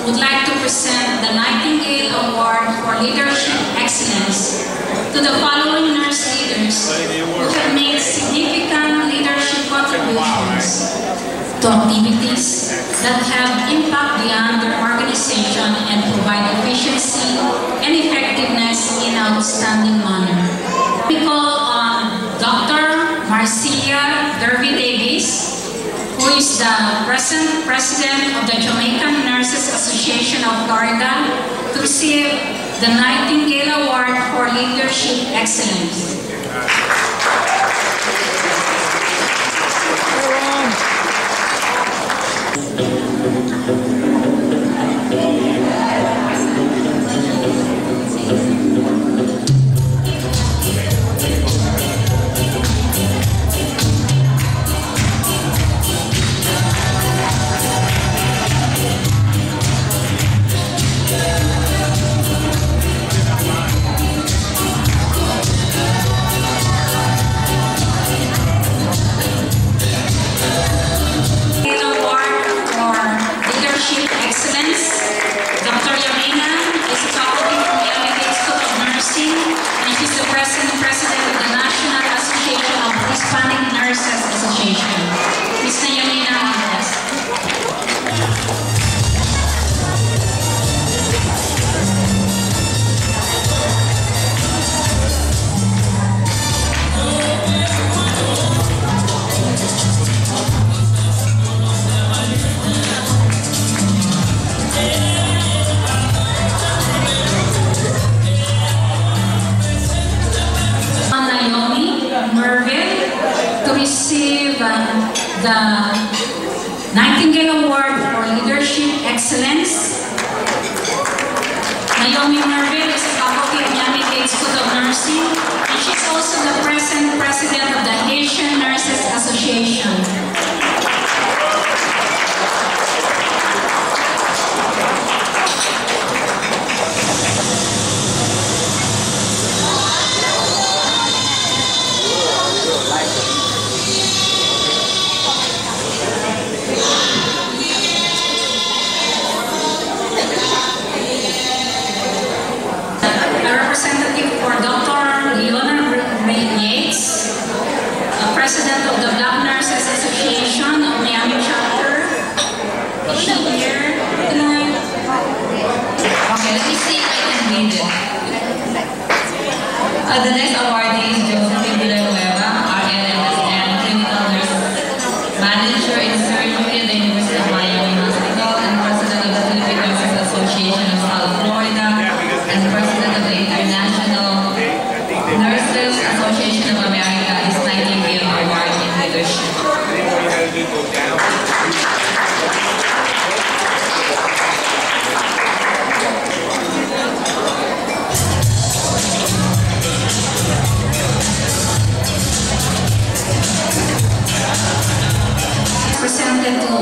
would like to present the Nightingale Award for Leadership Excellence to the following nurse leaders who have made significant leadership contributions to activities that have impact beyond their organization and provide efficiency and effectiveness in an outstanding manner. We call on Dr. Marcia Derby Davis, who is the present president of the Jamaican Nurses Association of Florida, to receive the Nightingale Award for Leadership Excellence. The Nightingale Award for Leadership Excellence. Naomi Merville is a faculty of Miami-Dade School of Nursing, and she's also the present president of the Haitian Nurses Association. President of the Black Nurses Association of Miami Chapter. Is she here tonight? Okay, let me see if I can read it. The next awardee is Josephine Villanueva, RNMSN, Clinical Nurse Manager in Surgery at the University of Miami Hospital and President of the Philippine Nurses Association of South Florida and President of the International Nurses Association of America is Nightingale Award in Leadership. Presented to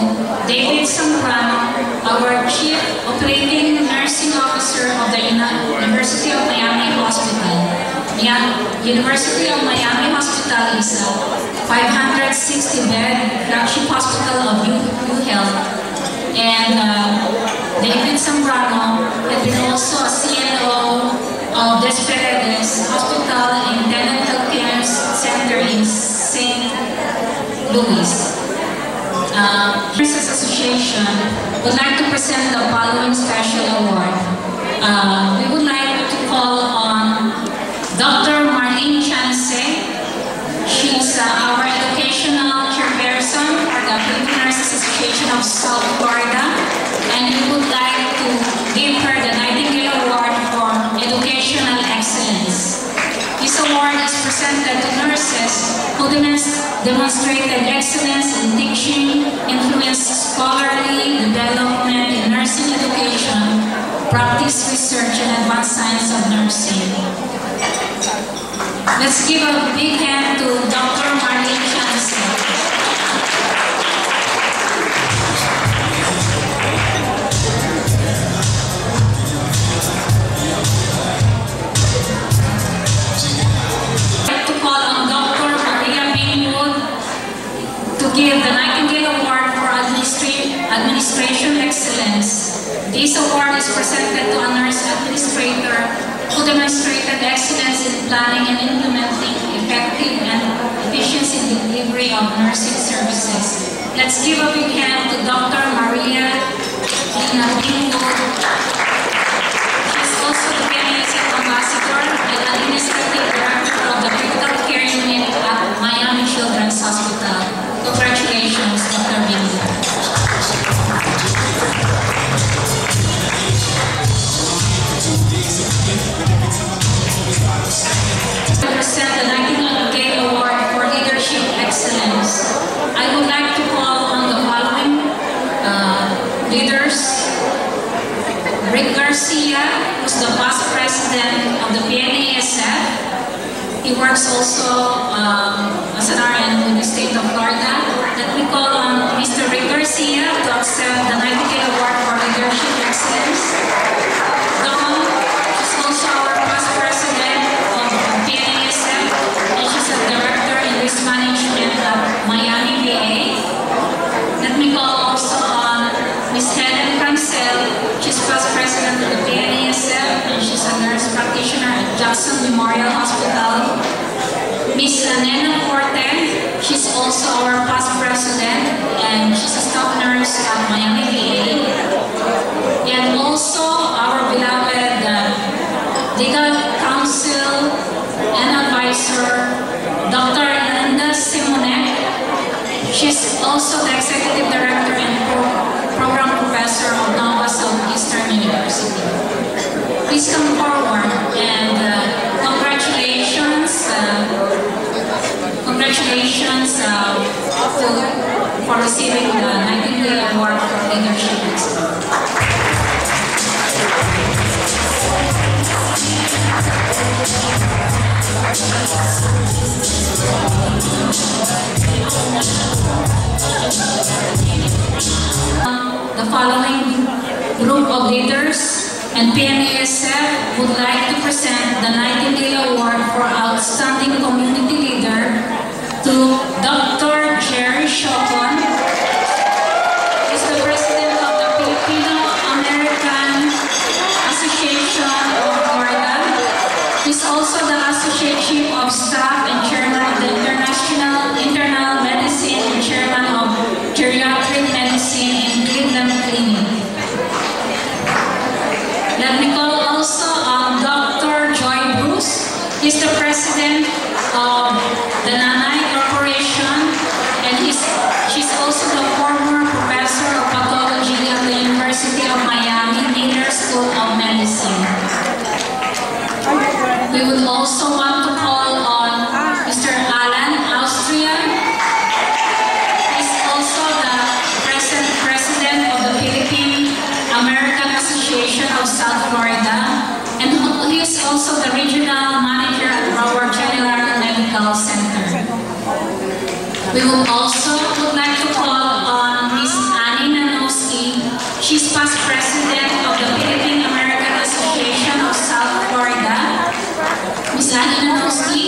David Zambrano, our Chief Operating Nursing Officer of the University of Miami Hospital. University of Miami Hospital is a 560-bed flagship hospital of UHealth, and David Zambrano has been also a CNO of Desperedes Hospital and Tenet Healthcare Center in St. Louis. Nurses Association would like to present the following special award. We would like to call on Dr. Marlene Chance. She's our educational chairperson for the Philippine Nurses Association of South Florida, and we would like to give her the Nightingale Award for Educational Excellence. This award is presented to nurses who demonstrated excellence in teaching, influenced scholarly development in nursing education, practice research, and advanced science of nursing. Let's give a big hand to Dr. Marlene Chance. I'd like to call on Dr. Maria Bainwood to give the Nightingale Award for Administration Excellence This award is presented to a nurse administrator who demonstrated excellence in planning and implementing effective and efficiency delivery of nursing services. Let's give a big hand to Dr. Maria Bingo. She's also the PNASF Ambassador and Administrative Director of the Critical Care Unit at Miami Children's Hospital. Congratulations, Dr. Bingo. Present the Nightingale Award for Leadership Excellence. I would like to call on the following leaders. Rick Garcia, who's the Vice President of the PNASF. He works also as an RN in the state of Florida. Let me call on Mr. Rick Garcia to accept the Nightingale Award for Leadership Excellence. Dawn, she's also our Vice President of PNASF, and she's a Director in Risk Management at Miami VA. Let me call also on Ms. Helen Cancel. She's Vice President of the PNASF, and she's a nurse practitioner at Jackson Memorial Hospital. Ms. Nena Forte, she's also our past president, and she's a staff nurse at Miami VA. And also our beloved legal counsel and advisor, Dr. Linda Simonet. She's also the executive director and program professor of Nova Southeastern University. Please come forward and congratulations for receiving the Nightingale Award for Leadership Excellence. The following group of leaders and PNASF would like to present the Nightingale Award for Outstanding Community Leader to Dr. Jerry Chocon. He's the President of the Filipino-American Association of Florida. He's also the Associate Chief of Staff and Chairman of the Internal Medicine and Chairman of Geriatric Medicine in Cleveland Clinic. Let me call also on Dr. Joy Bruce. He's the President of the Nanay Corporation, and she's also the former Professor of Pathology at the University of Miami Miller School of Medicine. We would also want to call on Mr. Alan Austria. He's also the present President of the Philippine-American Association of South Florida, and he is also the Regional Manager at Broward General Medical Center. We would also like to call on Ms. Annie Nanowski. She's past President of the Philippine-American Association of South Florida. Ms. Annie Nanowski.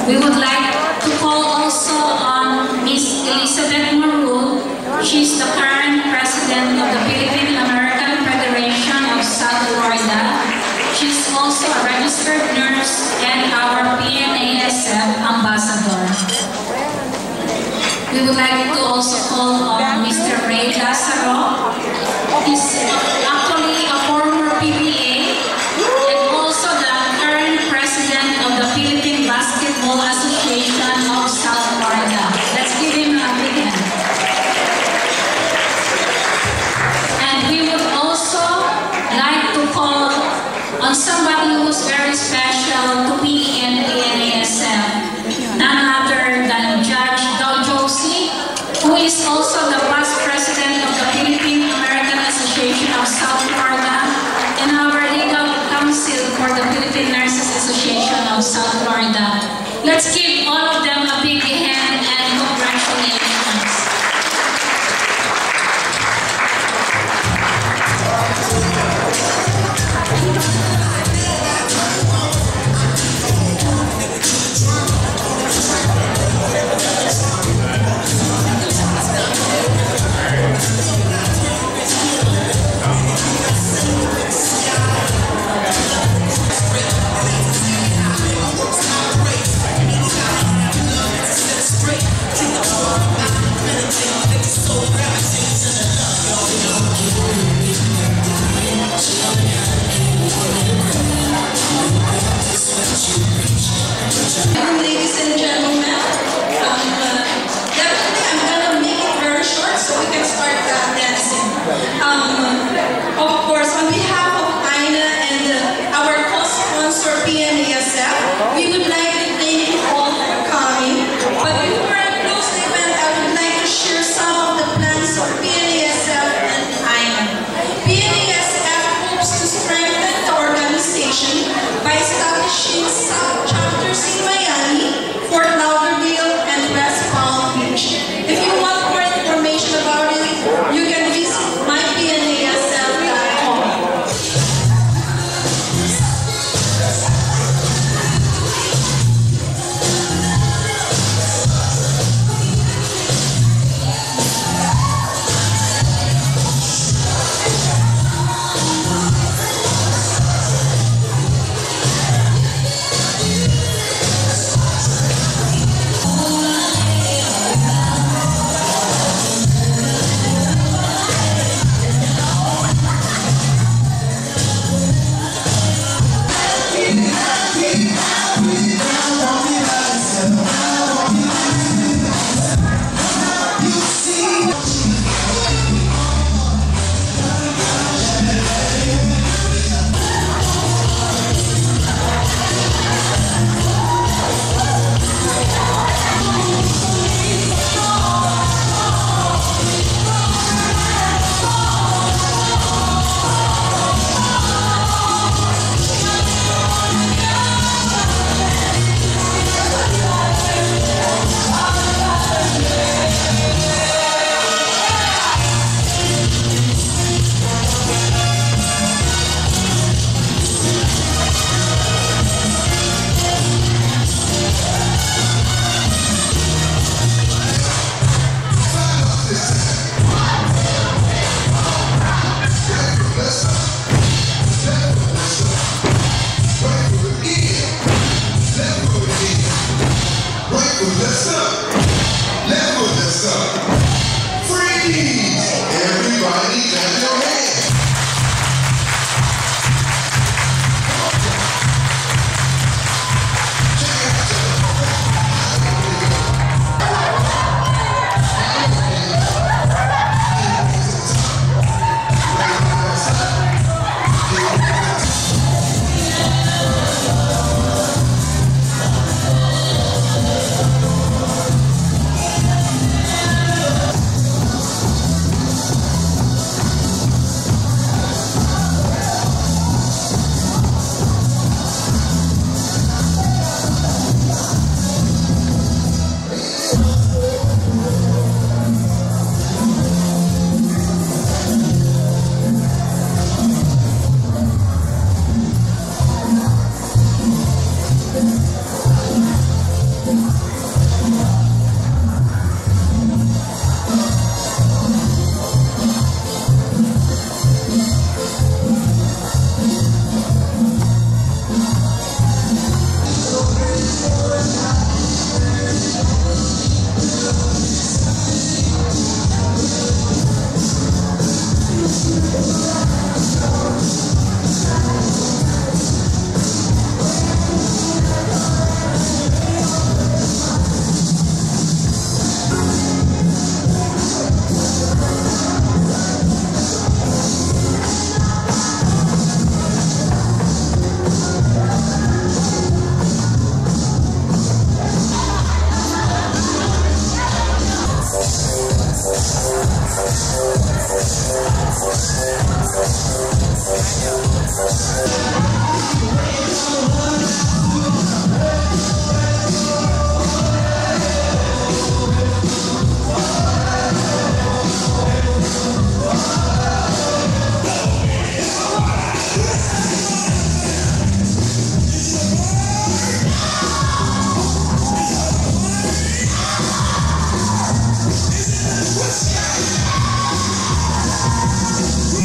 We would like to call also on Ms. Elizabeth Marul. She's the current President of the Philippine-American Federation of South Florida. She's also a registered nurse and our PNASF Ambassador. We would like to also call on Mr. Ray Lazaro. He's actually a former PBA and also the current President of the Philippine Basketball Association of South Florida. Let's give him a big hand. And we would also like to call on somebody who's very special to me and PNASF, none other than Judge Dow Josie, who is also the past President of the Philippine-American Association of South Florida and our legal counsel for the Philippine Nurses Association of South Florida. Let's give all of them a big